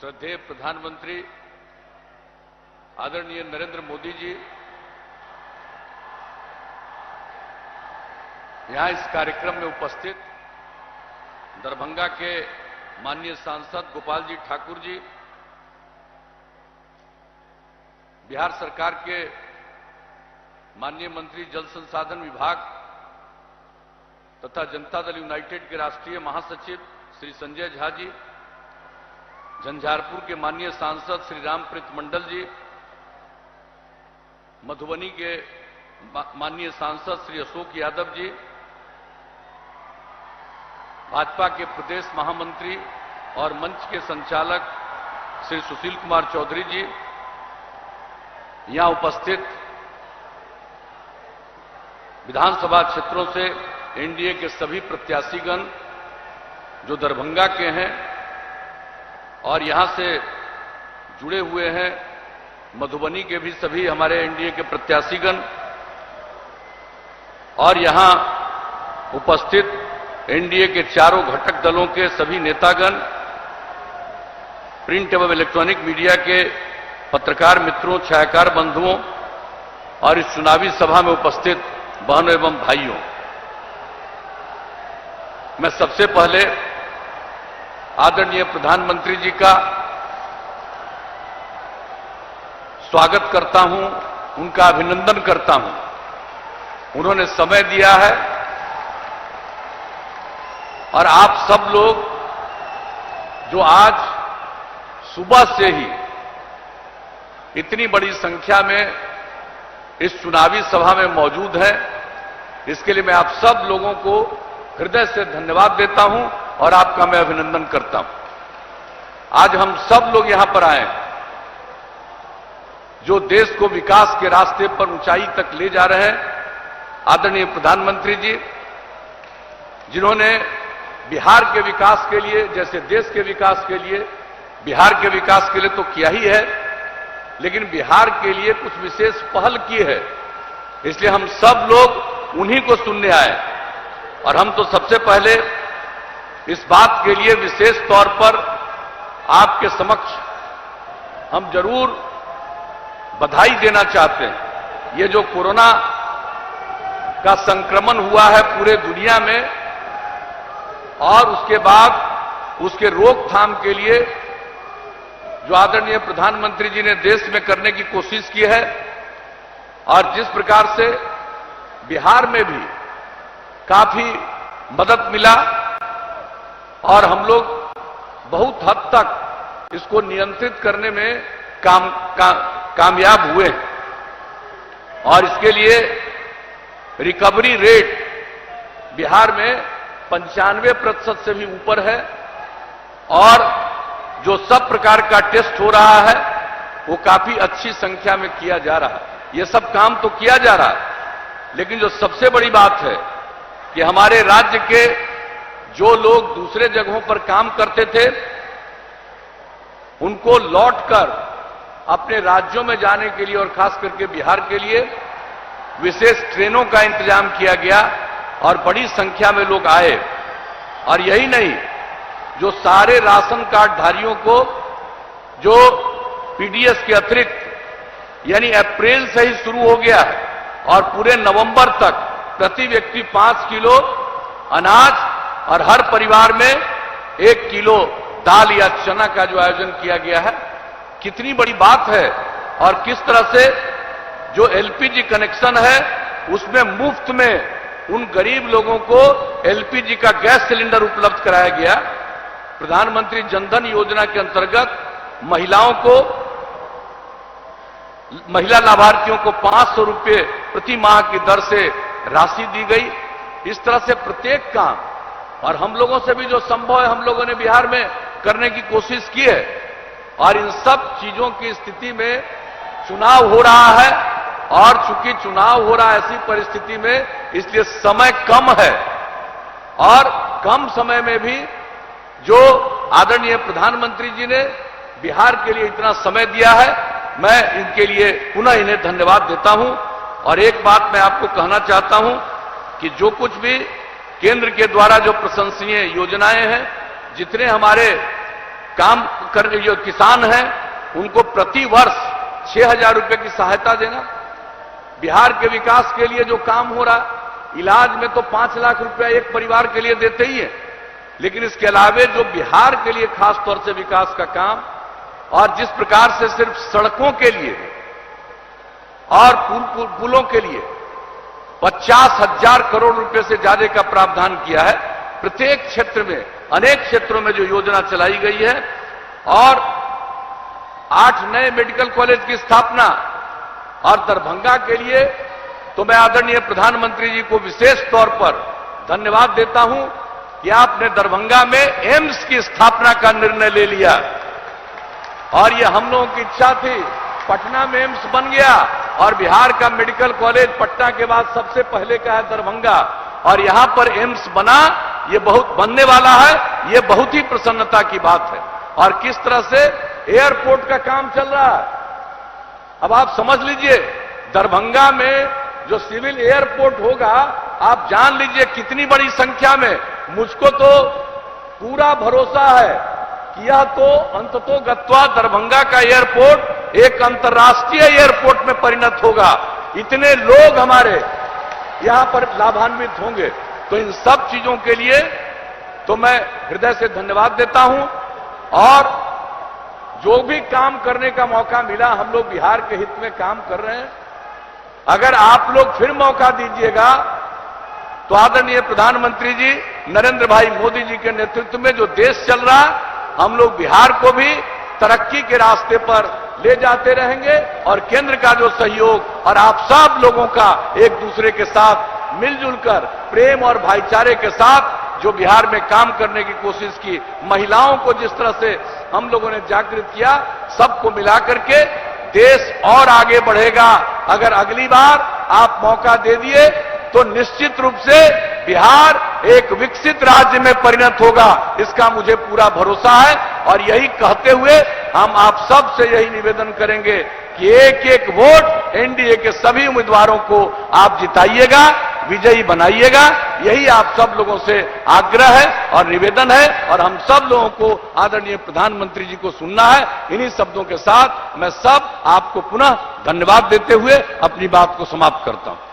श्रद्धेय प्रधानमंत्री आदरणीय नरेंद्र मोदी जी यहां इस कार्यक्रम में उपस्थित दरभंगा के माननीय सांसद गोपाल जी ठाकुर जी, बिहार सरकार के माननीय मंत्री जल संसाधन विभाग तथा जनता दल यूनाइटेड के राष्ट्रीय महासचिव श्री संजय झा जी, झंझारपुर के माननीय सांसद श्री रामप्रीत मंडल जी, मधुबनी के माननीय सांसद श्री अशोक यादव जी, भाजपा के प्रदेश महामंत्री और मंच के संचालक श्री सुशील कुमार चौधरी जी, यहां उपस्थित विधानसभा क्षेत्रों से एनडीए के सभी प्रत्याशीगण जो दरभंगा के हैं और यहां से जुड़े हुए हैं, मधुबनी के भी सभी हमारे एनडीए के प्रत्याशीगण और यहां उपस्थित एनडीए के चारों घटक दलों के सभी नेतागण, प्रिंट एवं इलेक्ट्रॉनिक मीडिया के पत्रकार मित्रों, छायाकार बंधुओं और इस चुनावी सभा में उपस्थित बहनों एवं भाइयों, मैं सबसे पहले आदरणीय प्रधानमंत्री जी का स्वागत करता हूं, उनका अभिनंदन करता हूं। उन्होंने समय दिया है और आप सब लोग जो आज सुबह से ही इतनी बड़ी संख्या में इस चुनावी सभा में मौजूद हैं, इसके लिए मैं आप सब लोगों को हृदय से धन्यवाद देता हूं और आपका मैं अभिनंदन करता हूं। आज हम सब लोग यहां पर आए जो देश को विकास के रास्ते पर ऊंचाई तक ले जा रहे हैं, आदरणीय प्रधानमंत्री जी जिन्होंने बिहार के विकास के लिए, जैसे देश के विकास के लिए, बिहार के विकास के लिए तो किया ही है, लेकिन बिहार के लिए कुछ विशेष पहल की है, इसलिए हम सब लोग उन्हीं को सुनने आए और हम तो सबसे पहले इस बात के लिए विशेष तौर पर आपके समक्ष हम जरूर बधाई देना चाहते हैं। ये जो कोरोना का संक्रमण हुआ है पूरे दुनिया में और उसके बाद उसके रोकथाम के लिए जो आदरणीय प्रधानमंत्री जी ने देश में करने की कोशिश की है और जिस प्रकार से बिहार में भी काफी मदद मिला और हम लोग बहुत हद तक इसको नियंत्रित करने में कामयाब हुए और इसके लिए रिकवरी रेट बिहार में 95% से भी ऊपर है और जो सब प्रकार का टेस्ट हो रहा है वो काफी अच्छी संख्या में किया जा रहा है। ये सब काम तो किया जा रहा है, लेकिन जो सबसे बड़ी बात है कि हमारे राज्य के जो लोग दूसरे जगहों पर काम करते थे उनको लौटकर अपने राज्यों में जाने के लिए और खास करके बिहार के लिए विशेष ट्रेनों का इंतजाम किया गया और बड़ी संख्या में लोग आए। और यही नहीं, जो सारे राशन कार्ड धारियों को जो पीडीएस के अतिरिक्त यानी अप्रैल से ही शुरू हो गया है और पूरे नवंबर तक प्रति व्यक्ति 5 किलो अनाज और हर परिवार में 1 किलो दाल या चना का जो आयोजन किया गया है, कितनी बड़ी बात है। और किस तरह से जो एलपीजी कनेक्शन है उसमें मुफ्त में उन गरीब लोगों को एलपीजी का गैस सिलेंडर उपलब्ध कराया गया। प्रधानमंत्री जनधन योजना के अंतर्गत महिला लाभार्थियों को 500 रुपये प्रति माह की दर से राशि दी गई। इस तरह से प्रत्येक काम और हम लोगों से भी जो संभव है हम लोगों ने बिहार में करने की कोशिश की है। और इन सब चीजों की स्थिति में चुनाव हो रहा है और चूंकि चुनाव हो रहा है ऐसी परिस्थिति में, इसलिए समय कम है और कम समय में भी जो आदरणीय प्रधानमंत्री जी ने बिहार के लिए इतना समय दिया है, मैं इनके लिए पुनः इन्हें धन्यवाद देता हूं। और एक बात मैं आपको कहना चाहता हूं कि जो कुछ भी केंद्र के द्वारा जो प्रशंसनीय योजनाएं हैं, जितने हमारे जो किसान हैं उनको प्रति वर्ष 6,000 रुपए की सहायता देना। बिहार के विकास के लिए जो काम हो रहा, इलाज में तो 5 लाख रुपया एक परिवार के लिए देते ही है, लेकिन इसके अलावे जो बिहार के लिए खास तौर से विकास का काम, और जिस प्रकार से सिर्फ सड़कों के लिए और पुलों के लिए 50,000 करोड़ रुपए से ज्यादा का प्रावधान किया है, प्रत्येक क्षेत्र में, अनेक क्षेत्रों में जो योजना चलाई गई है, और 8 नए मेडिकल कॉलेज की स्थापना, और दरभंगा के लिए तो मैं आदरणीय प्रधानमंत्री जी को विशेष तौर पर धन्यवाद देता हूं कि आपने दरभंगा में एम्स की स्थापना का निर्णय ले लिया, और यह हम लोगों की इच्छा थी। पटना में एम्स बन गया, और बिहार का मेडिकल कॉलेज पटना के बाद सबसे पहले का है दरभंगा, और यहां पर एम्स बना, ये बहुत बनने वाला है, ये बहुत ही प्रसन्नता की बात है। और किस तरह से एयरपोर्ट का काम चल रहा है, अब आप समझ लीजिए, दरभंगा में जो सिविल एयरपोर्ट होगा, आप जान लीजिए कितनी बड़ी संख्या में। मुझको तो पूरा भरोसा है कि यह तो अंततोगत्वा दरभंगा का एयरपोर्ट एक अंतर्राष्ट्रीय एयरपोर्ट में परिणत होगा। इतने लोग हमारे यहां पर लाभान्वित होंगे। तो इन सब चीजों के लिए तो मैं हृदय से धन्यवाद देता हूं, और जो भी काम करने का मौका मिला, हम लोग बिहार के हित में काम कर रहे हैं। अगर आप लोग फिर मौका दीजिएगा तो आदरणीय प्रधानमंत्री जी नरेंद्र भाई मोदी जी के नेतृत्व में जो देश चल रहा, हम लोग बिहार को भी तरक्की के रास्ते पर ले जाते रहेंगे, और केंद्र का जो सहयोग और आप सब लोगों का एक दूसरे के साथ मिलजुल कर प्रेम और भाईचारे के साथ जो बिहार में काम करने की कोशिश की, महिलाओं को जिस तरह से हम लोगों ने जागृत किया, सबको मिलाकर के देश और आगे बढ़ेगा। अगर अगली बार आप मौका दे दिए तो निश्चित रूप से बिहार एक विकसित राज्य में परिणत होगा, इसका मुझे पूरा भरोसा है। और यही कहते हुए हम आप सब से यही निवेदन करेंगे कि एक एक वोट एनडीए के सभी उम्मीदवारों को आप जिताइएगा, विजयी बनाइएगा। यही आप सब लोगों से आग्रह है और निवेदन है, और हम सब लोगों को आदरणीय प्रधानमंत्री जी को सुनना है। इन्हीं शब्दों के साथ मैं सब आपको पुनः धन्यवाद देते हुए अपनी बात को समाप्त करता हूं।